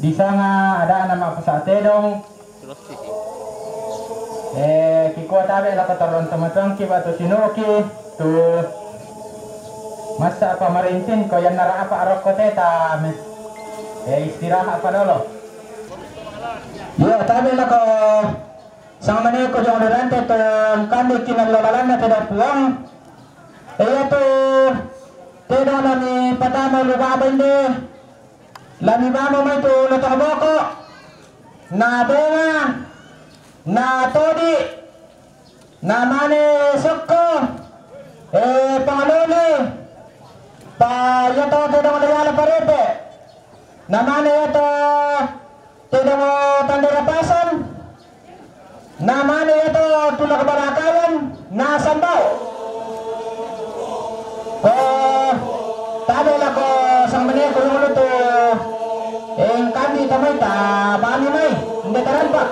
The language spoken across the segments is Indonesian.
Di sana ada nama pesate dong. Kikuat abe lah kataron teman-teman kibatu sinoki tuh masa apa marintin kau yang nara apa arok koteta istirahat apa dulu. Ya tapi lah kau sang mana kau jangan derante tuh kami kina lalalan na tidak pulang. Tuh tidak lami pertama lupa apa ini. Lami bamo mai tuh letak boko. Na bunga. Na todi na mane sukko pangaloli pa yato tidak layala parete na mane yato tidak tandarapasan na mane yato tulak barakayan na sambao tabi lako sang mane kulungulo to kami tamay ta bami may hindi taran pa.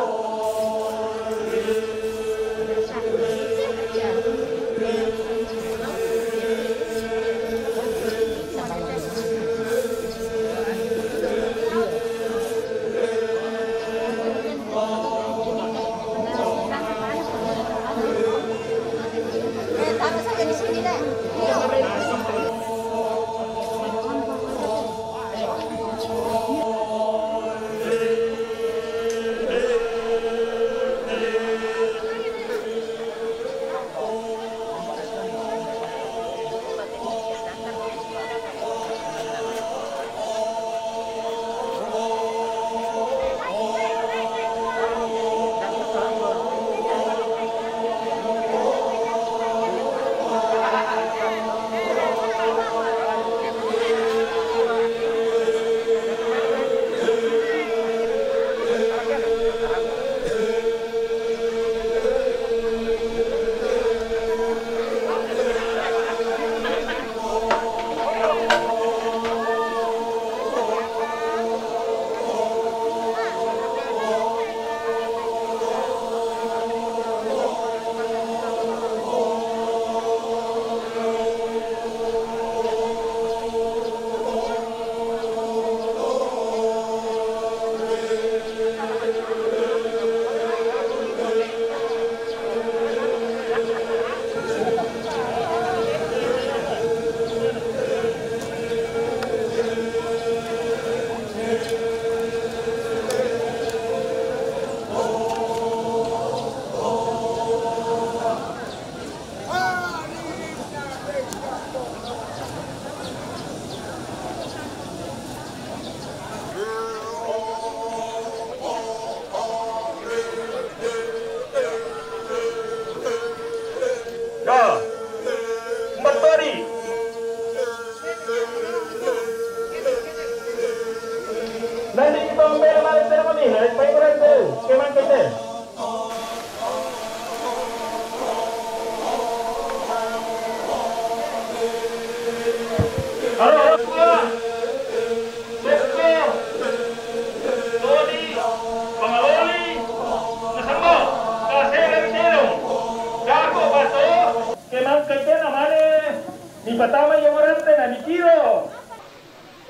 Pertama yang orang tena dikiro.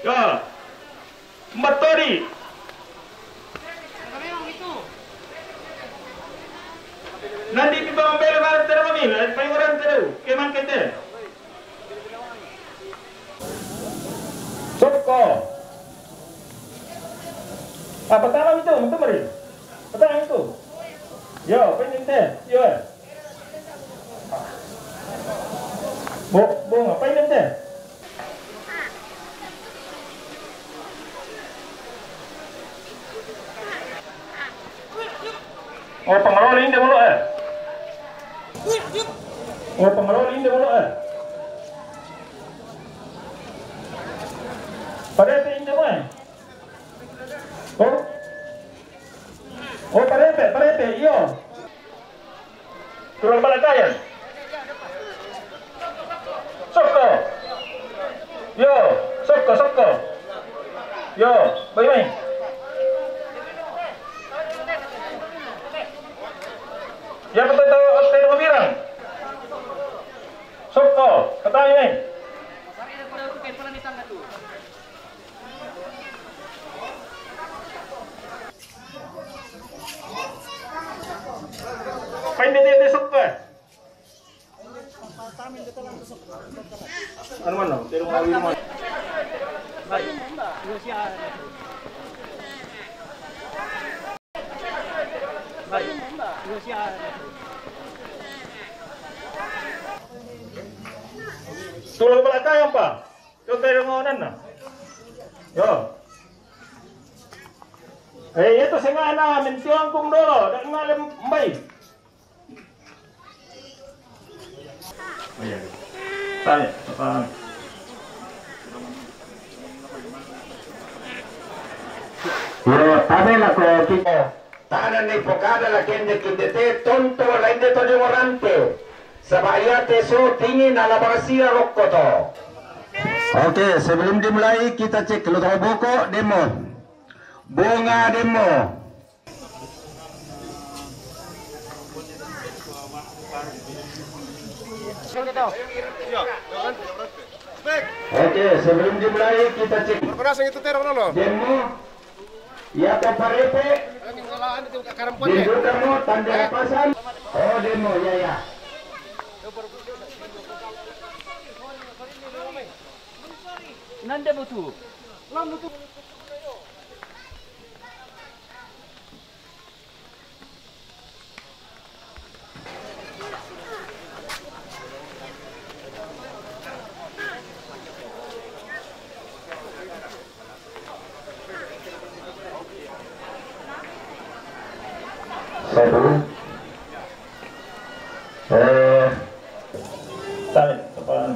Ya. Matori. Nanti kita membeli barang tena mami, apa yang orang tena? Keman kete. Soko. Apa pertama itu? Untuk mari. Pertama itu. Yo, pengen teh. Yo. Bung, ngapain nanti? Oh, pengelola ini dulu Oh, pengelola ini dulu Parete ini dulu Oh, parete, iyo. Turun balakayan. Soko. Yo, soko. Yo, baik. Ya betul hotel Mabirang. Soko, katanya nih. Paindit itu besok ke? Ano man no? Pero mga wili mo. Tulog pala tayo pa. Yung tayo ngonan na. Yo. Eh, ito sa nga na, mensyong kong dolo. Dahil nga alam, mbay. Ayan. Tayo. Pero tabe la ko kiko tanan ni pokada la kende te tonto la inde to dimorante sabayate so tingin ala bagasia rokkoto. Oke, sebelum dimulai kita cek lutar buku demo. Bunga demo. Oke, sebelum dimulai kita cek demo. Ya to parepe. Demo kamu tanda pasan. Oh demo ya. Nanda butuh. Lam butuh. Satu. Tayo. Kapalan.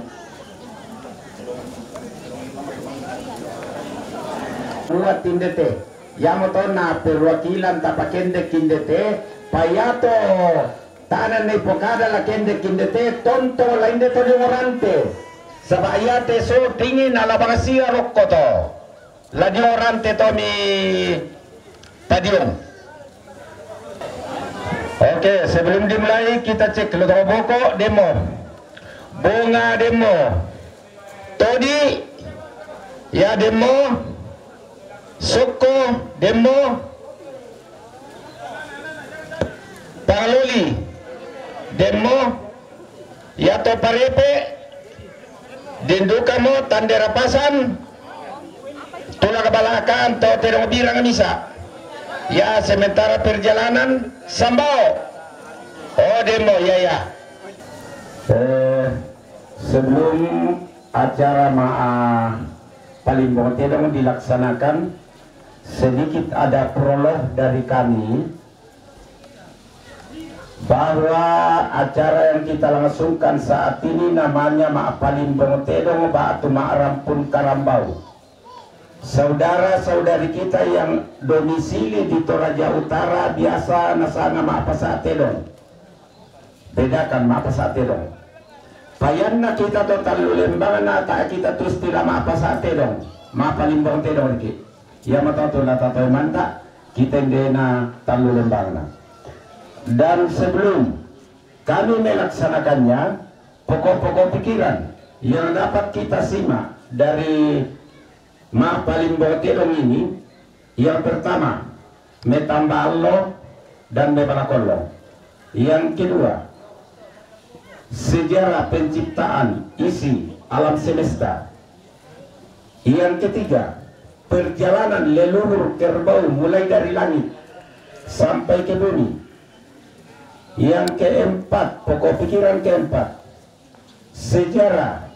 Buat tindete. Yamo to na perwakilan tapakende kindete. Payato. Tanan ni pokada la kende kindete. Tonto la inde to dimorante. Sabayate so tingin ala bagasia rokkoto. La dimorante to mi tadiong. Oke, sebelum dimulai kita cek lutar buku demo. Bunga demo. Todi ya demo. Soko demo. Paloli demo. Yato parepe. Dindukamo tanda rapasan. Tulang kebalakan to terong birang misa. Ya sementara perjalanan sambao. Oh demo ya. Sebelum acara Palimbong Tedong dilaksanakan, sedikit ada prolog dari kami bahwa acara yang kita langsungkan saat ini namanya Palimbong Tedong Batu Rampun Karambau. Saudara-saudari kita yang domisili di Toraja Utara biasa nasana Tedong. Bedakan Tedong. Payanna kita total lembangan tak kita terus tidak Tedong. Palimbong Tedong ki. Ya matato na tatoy manta kita ndena talu lembangna. Dan sebelum kami melaksanakannya, pokok-pokok pikiran yang dapat kita simak dari Palimbong Tedong ini, yang pertama metamba Allah dan mebalakollo. Yang kedua, sejarah penciptaan isi alam semesta. Yang ketiga, perjalanan leluhur kerbau mulai dari langit sampai ke bumi. Yang keempat, pokok pikiran keempat, sejarah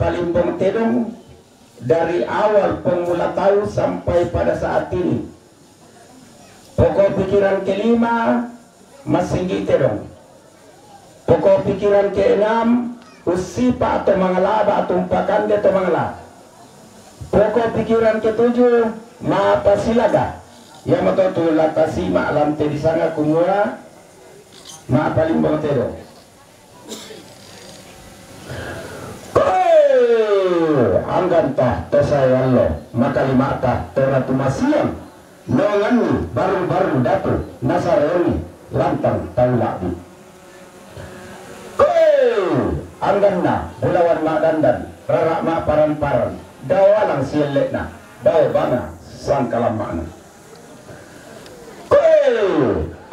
Palimbong Tedong dari awal pemula tahu sampai pada saat ini. Pokok pikiran kelima, Masinggi Tedong. Pokok pikiran keenam, usipa atau mangalaba atau umpakande atau mangala. Pokok pikiran ketujuh, Mapasilaga. Yang matoto latasima alam te di sana kumura, Palimbong Tedong. Anggantah tosayallo makalimata toratumasiam nongani baru-baru datu nasaroni lantang taulabi. Angganna bulawan madandan rarak ma paran-paran dawalang sielekna daw bana sang kalamana.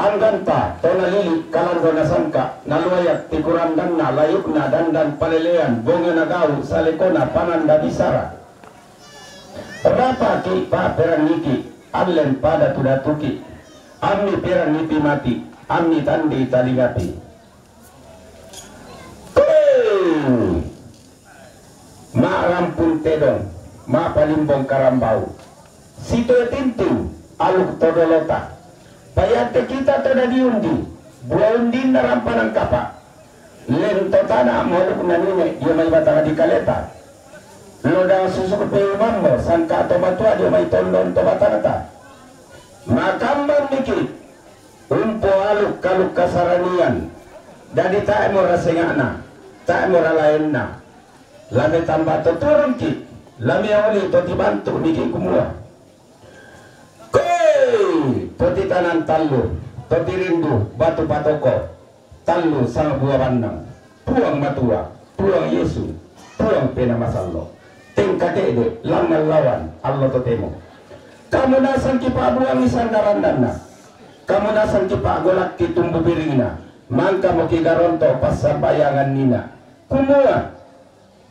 Angganta tona lili kalando na sangka naluayak tikurandan na layuk na dandan palelean bonga nagaw sa lekona pananda bisara. Rapa ki pa perang niki allen pada tudatuki amni perang niti mati amni tandi taligapi. Ma rampun tedong ma palimbong karambau sito tinting aluk todolota. Payate kita toda diundi, buah undi narampan ang kapa. Lento tanah moluk na nune, yung may batang di kaleta. Loda susuk pe umambo, sangka to matua yung may tondon to batanata. Makambang dikit, umpo aluk kaluk kasaranian. Dadi tae mo rasengana, tae mo ralayan na. Lami tambah to turun ki, lami awali to dibantu dikit kumua. Toti tanan talu, toti rindu batu patoko, talu sang buah bandang, puang matua, puang Yesu, puang pena masallo, tingkatede langal lawan Allah totemo. Kamu nasan kipa buang isan darandana, kamu nasan kipa golak kitumbu birina, mangka mo kigaronto pasar bayangan nina, kumua.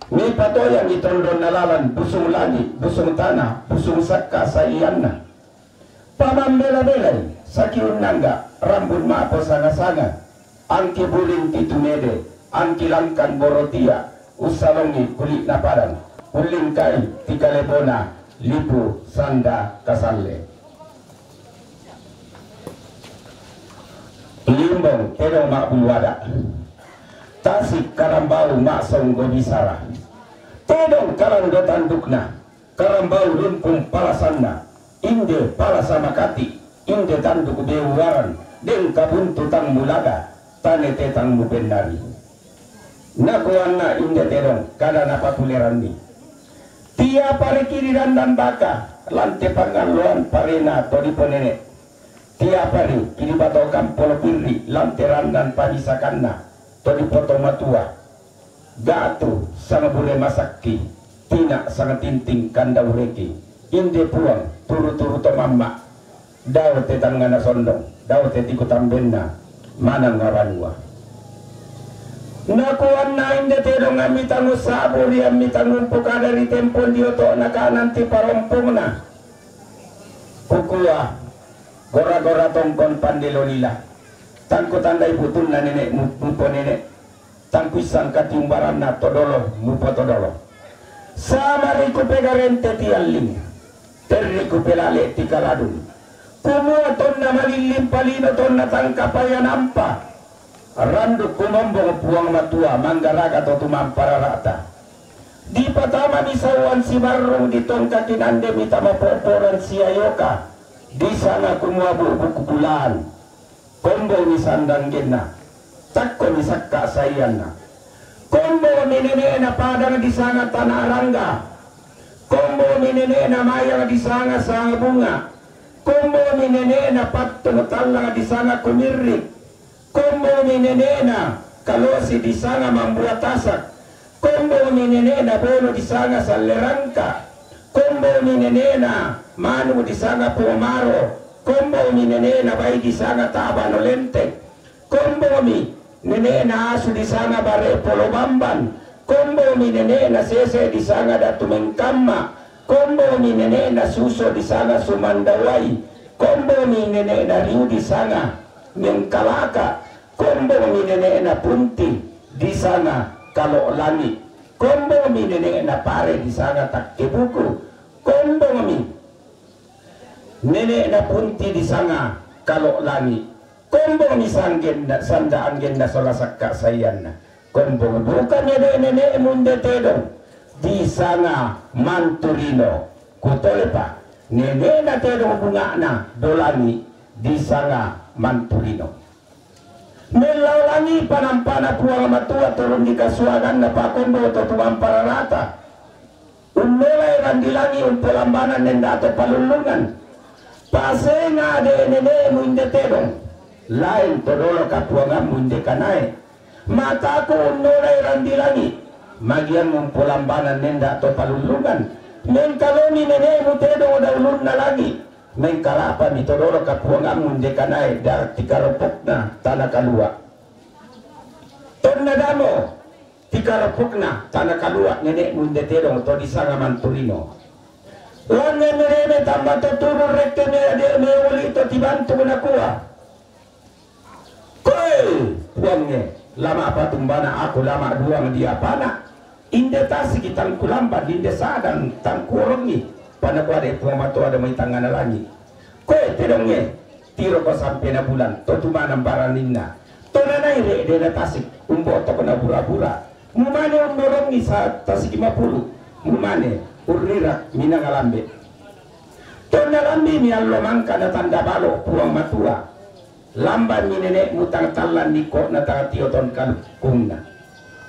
Mi patoyang itondon nalalan, busung lagi, busung tanah, busung sakka sa iyanna. Pamambela-belay, sakiun nangga, rambut mapo sanga-sanga, angki bulin titumede, angki langkan borotia, usalongi kulit na padang, uling kai tikalebona, lipu sanda kasalle. Limbong edong mak bulwada, tasik karambau mak songgo bisara, tedong karang dotan dukna, karambau lumpung palasanna, inde pala sama kati, inde tanduk bewuaran, den kabuntu tang mulaga, tane tetang mubendari. Nakuanna inde terong, kada napapuleran ni. Tia pare kiri dan baka, lante pangaluan parena todipo nenek. Tia pare kiri bato kampolo pirri, lante randan padisakanna, todipo tomatua. Gatu sama bule masakki, tina sangat tinting kanda ureki. Inde puang turu-turu to mamma daw te tangana sondong daw te tikutan benna manang ngaranwa nakuan na inde te dong amitangu saburi amitangu puka dari tempon dioto nakananti parompong na kukua gora-gora tongkon pandilolila tangku tandai putun na nenek mupo nenek tangku isang katiumbaran na todolo mupo todolo sama riku pegarente tialing Terriku pelale ti kaladun. Kumua ton na malilim palino ton na tangkapayan ampa. Randuk kumombong puang matua manggaraga to tumampararata. Di patama ni sawan si marung di tongka kinande mitama poporan si ayoka. Di sana kumua buku bulan. Kombo ni sandang gena. Takko ni sakka sayana. Kombo ni nene na padang di sana tanah rangga. Kombo ni nene na mayang di sana sang bunga. Kombo ni nene na patto talang di sana kumirik. Kombo ni nene na kalosi di sana membuat tasak. Kombo ni nene na bolo di sana salerangka. Kombo ni nene na manu di sana pomaro. Kombo ni nene na bayi di sana tabano lentek. Kombo ni nene na asu di sana bare polo bamban. Kombo mi nene na sese di sana datu mengkama. Kombo mi nene na suso di sana sumandawai. Kombo mi nene na riu di sana mengkalaka. Kombo mi nene na punti di sana kalau lani. Kombo mi nene na pare di sana takkibuku. Kombo mi nene na punti di sana kalau lani. Kombo mi sanggen sandaan genda solasakka sayana. Kombo bukannya nenek munde tedong di sana manturino kutolepa nenek na tedong bunga na dolani di sana manturino melaulangi panampana puang matua turun di kasuagan na pakombo to tumampararata umulai randilangi umpelambanan nenda atau palulungan pasenga de nenek munde tedong lain todolo kapuangan munde kanai mataku unolai randilangi magian ngumpulambanan nenda atau palulungan men kaloni nene mutedo daulun na lagi may kalapa mitodoro kapuang amun de kanay da tikarupok na tanah kalua ton na damo tikarupok na tanah kalua nenek munde terong to di sangaman Turino lange mereme tambah tuturu rekte me uli to tibantu na kuah koi puangnya lama apa tumbana aku lama duang dia pana inde tasi kitang kulamba inde sadang tangkurongi pada kuade puamatu ada mai tangan lagi koi terongnya tiro ko sampai na bulan to tumana baraninna to nanai re de tasik umbo to kena bura-bura mumane umborongi sa tasik 50 mumane urira mina ngalambe to nalambe mi allo mangka na tanda balo puang matua lamban ni nenek mutang talan ni kok na tio ton kalkungna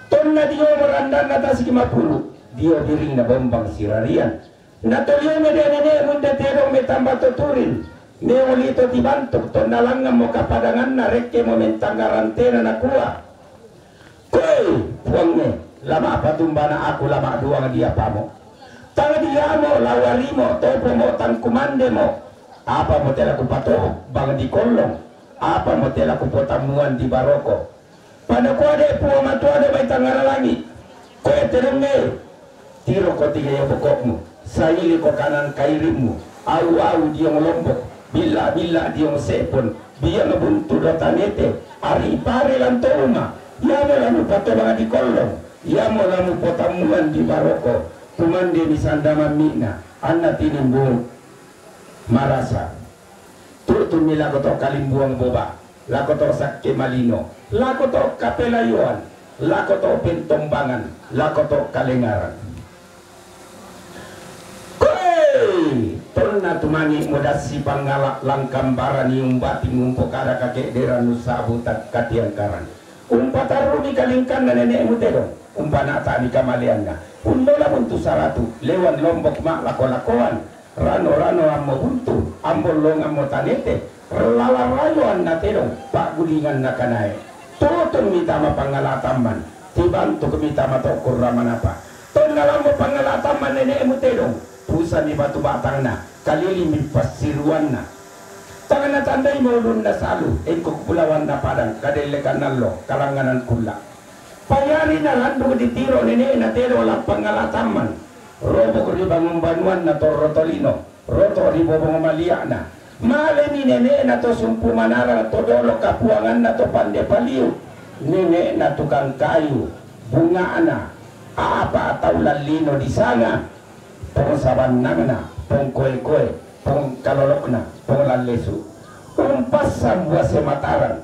ton na dio meranda na tasik 50 dio diring na bombang sirarian na tolio me de nenek munda terong me tambah tuturin me uli to tibantuk ton na langam mo kapadangan na rekke mo mentang garantena na kuah koi puangnya lama apa tumbana aku lama duang dia pamo tang dia mo lawari mo topo mo tang kumande mo apa mo tela ku pato bang di kolong apa mo tela ku potamuan di baroko pada ko ade puo matu ade mai tangara lagi ko eterenge tiro ko tiga ya pokokmu saili ko kanan kairimu au dia lombok bila dia sepon dia ngebuntu dotanete ari pare lantoma ya mo lamu pato bang di kolong ya mo lamu potamuan di baroko kumande ni sandama mina anak tinimbung marasa turutun nila koto kalimbuang boba lakoto sakke malino lakoto kapelayuan lakoto pentombangan lakoto kalengaran koi torna tumani modasi pangalak langkambaran umbati ngumpokara kakek deran nusabu tak katiangkaran umpataruni kalingkan na nenek mutedong umpana tani kamalianna undola buntu saratu lewan lombok mak lako-lakoan rano ammo buntu ambol long ammo tanete lala rayuan na terong pak gulingan na kanai tutun mitama pangalataman tibantu kemitama tokur ramanapa ton ngalambo pangalataman nenek mutedong pusa ni batu batang na kalili mipasiruan na tangan na tandai maulun na salu engkok pulawan na padang kadelekan nalo kalanganan kula payari na landong di tiro nenek na tero lang pangalataman robo ribang banuan na to rotolino roto ribo malia na male ni nenek na to sumpu manara to dolo kapuangan na to pande paliu nenek na tukang kayu bunga na apa atau lalino di sana pong sabanang na pong koe pong kalolok na pong lalesu umpasan buase mataran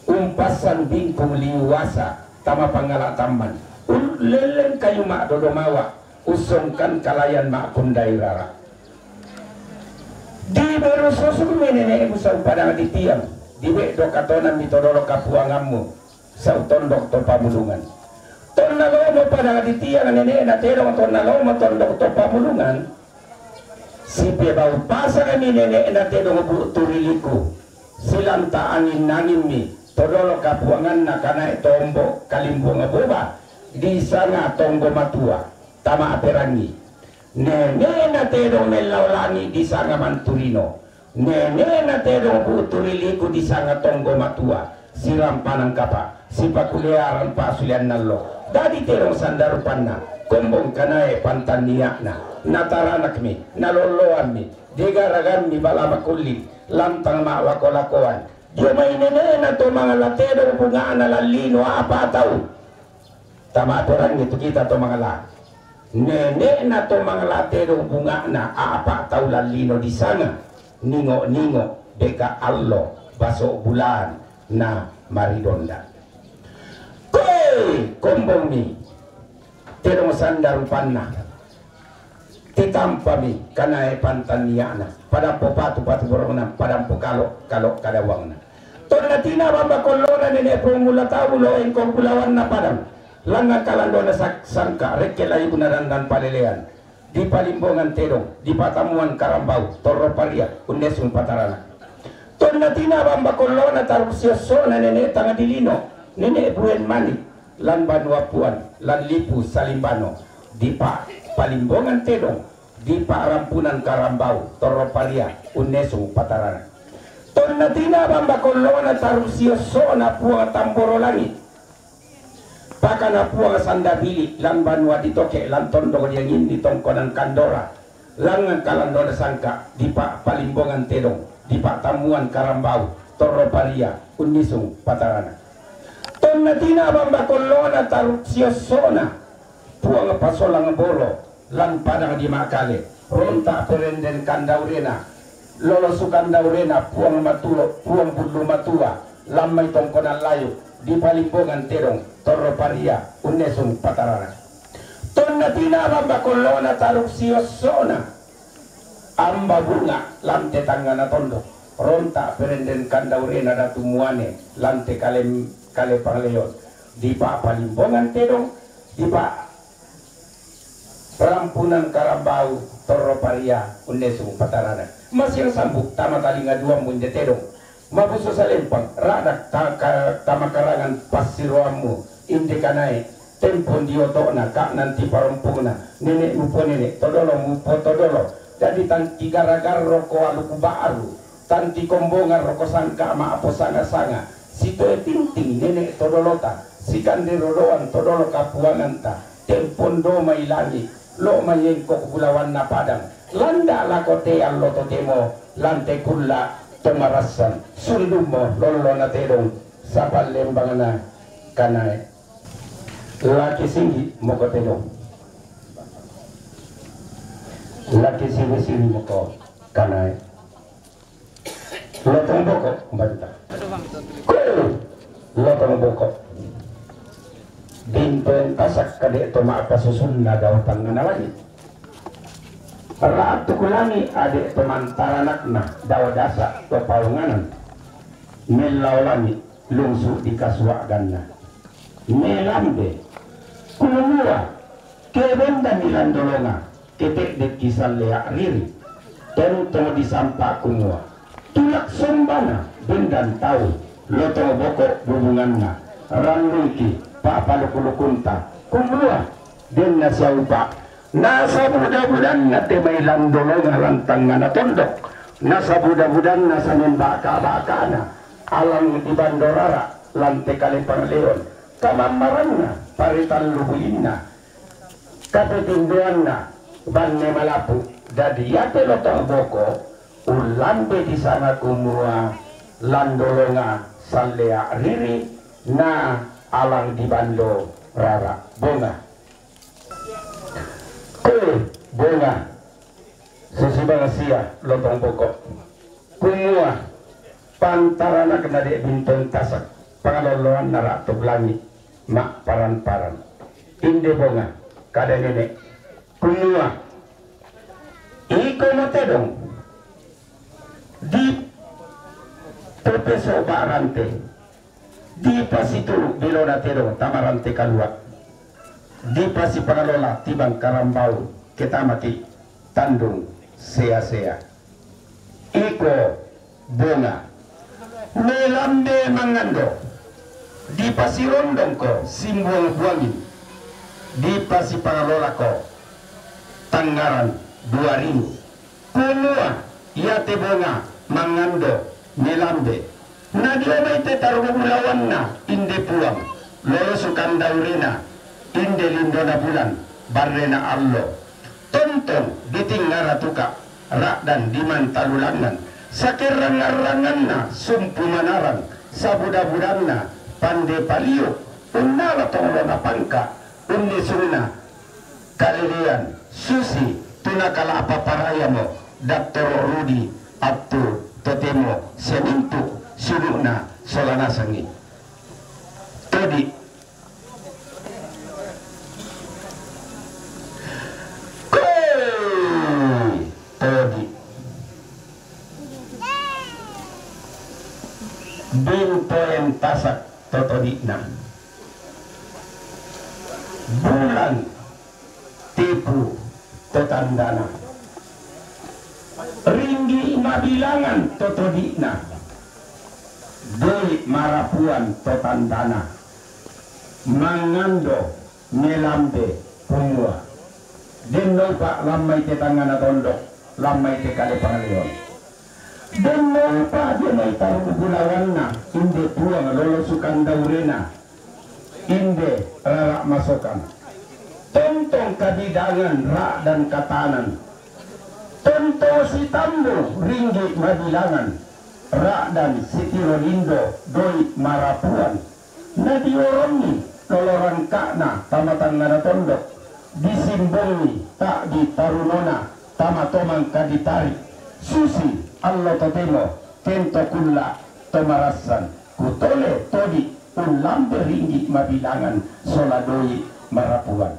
umpasan bingkong liwasa tama pangalataman leleng kayu mak dodomawa usungkan kalayan mak kundai rara di beru sosok menene usang padang di tiang di do katonan mitodoro kapuangamu sauton doktor pamulungan ton nalomo padang di tiang nenek na terong ton nalomo ton doktor pamulungan si bebau pasang ni nenek na terong bu turiliku silam ta angin nangin mi todolo kapuangan na kana tombo kalimbong boba di sana tombo matua tama aperangi nene na tedong melaulangi di sana manturino nene na tedong buturiliku di sana tombo matua siram panang kapa sipakulearan pasulian nallo dadi tedong sandarupan na kombong kanae pantan niakna nataranak mi naloloan mi digaragan mi balamakulli lantang mawakolakoan Juma ini na to mga latero bunga na lalino apa tahu tama aturan gitu kita to mga la nene na to mga latero bunga na apa tahu lalino di sana ningo deka allo baso bulan na maridonda koi kombong mi terong sandar panna titampa mi kanai pantan niana padampo patu borona padampo kalau kadawangna tonna tina bamba kolona nene promula tawulo engkong pulawan na padam langa kalando na sangka rekela ibu narandan palelean di palimbongan tedong di patamuan karambau torro paria unesung patarana tonna tina bamba kolona taruk siosona nene tangadilino nene buen mani lan banua puan lan lipu salimbano di palimbongan tedong di Parampunan Karambau Toroparia Unesu Patarana tonna tina bambakolona tarusio sona puang tamboro langit pakana puang sandabili lan banua ditoke lan tondo yang ini tongkonan kandora langan kalandona sangka di Pak Palimbongan Tedong di Pak Tamuan Karambau Toroparia Unesu Patarana tonna tina bambakolona tarusio sona puang pasolang bolo lan padang di Makale ronta perenden kandaurena lolo sukandaurena puang matulo puang bulu matua lamai tongkonan layu di Palimbongan Terong Toroparia Unesung Patarana tonna tina bamba kolona taruk siosona amba bunga lante tangana tondo ronta perenden kandaurena datu muane lante kale pangleon di Pak Palimbongan Terong di Pak Rampunan Karambau Toroparia Unesung Patarana masih yang sambuk tama talinga dua munde tedong mabuso sa lempang radak tamakarangan pasiruamu inde kanai tempon diotona kak nanti parompuna nenek mupo nenek todolo mupo todolo jadi tanti gara-gara roko aluku baaru tanti kombongan roko sangka ma apo sanga-sanga sito tinting nenek todolota sikande rodoan todolo kapuananta tempon do mailangi lo mayengkok bulawan na padang landa lakote allo totemo lante kulla tomarasan sundumo lolo na tedong sapal lembang na kanay laki singgi moko tedong laki singgi moko kanay lotong boko mbata lotong boko dinten tasak kade to maka susun na daw tangan lagi raat tukulangi ade temantaranakna daw dasa to paunganan melawlani lungsu di kaswaganna melambe kulumura kebenda milandolonga ketek de kisal lea riri tento di sampah kumua tulak sombana bendan tahu loto boko hubunganna ranruki Pak palukulukunta kumua din na siya upa nasa buda-budan na timay landolo nga rantang nga natondok nasa buda-budan na sa baka-baka na alang di bandorara lante kalipang leon kamamaran na paritan lubuin na kapitinduan na banne malapu dadi yate lotong boko ulambe di sana kumua landolo nga salea riri na alang di bando rara bunga bunga sesibang sia lotong pokok kumua pantarana kena dek bintang tasak pangaloloan naratuk langit mak paran-paran inde bunga kada nenek kumua iko matedong di pepeso barante di pasitulu bilona tedong tamarante kalua di pasi pangalola tibang Karambau kita mati tandung sea-sea iko bunga melambe mangando di pasi rondong ko simbol buangin di pasi pangalola ko Tanggaran 2000 kumua yate bunga mangando melambe na dia may tetarugulawan na inde puang lolo sukandaurina inde lindo na bulan barre na allo tontong ditinggara tuka rak dan diman talulangan sakirangan-rangan na sumpu manarang sabuda-budan na pande palio unala tonglo na pangka unni suna kalilian susi tunakala apa parayamo Dr. Rudi Abtu totemo semintu suruna solana sangi tadi binto yang tasak totodikna bulan tipu totandana ringgi mabilangan totodikna Doi marapuan totandana mangando melambe kumua Denno pak lamai te tangan tondok, lamai te kale pangalion. Denno pak denno taru gulawanna, inde tuang lolo sukan daurena, inde rarak masukan. Tontong kadidangan rak dan katanan. Tonto si tambo ringgi mabilangan, rak dan sitirolindo doi marapuan. Nadioroni loloran kakna tamatan ngana tondok, disimbongi tak ditarunona tamatomang kaditari. Susi Allah totemo tento kulla tomarasan, kutole todi ulambe ringgi mabilangan soladoi marapuan.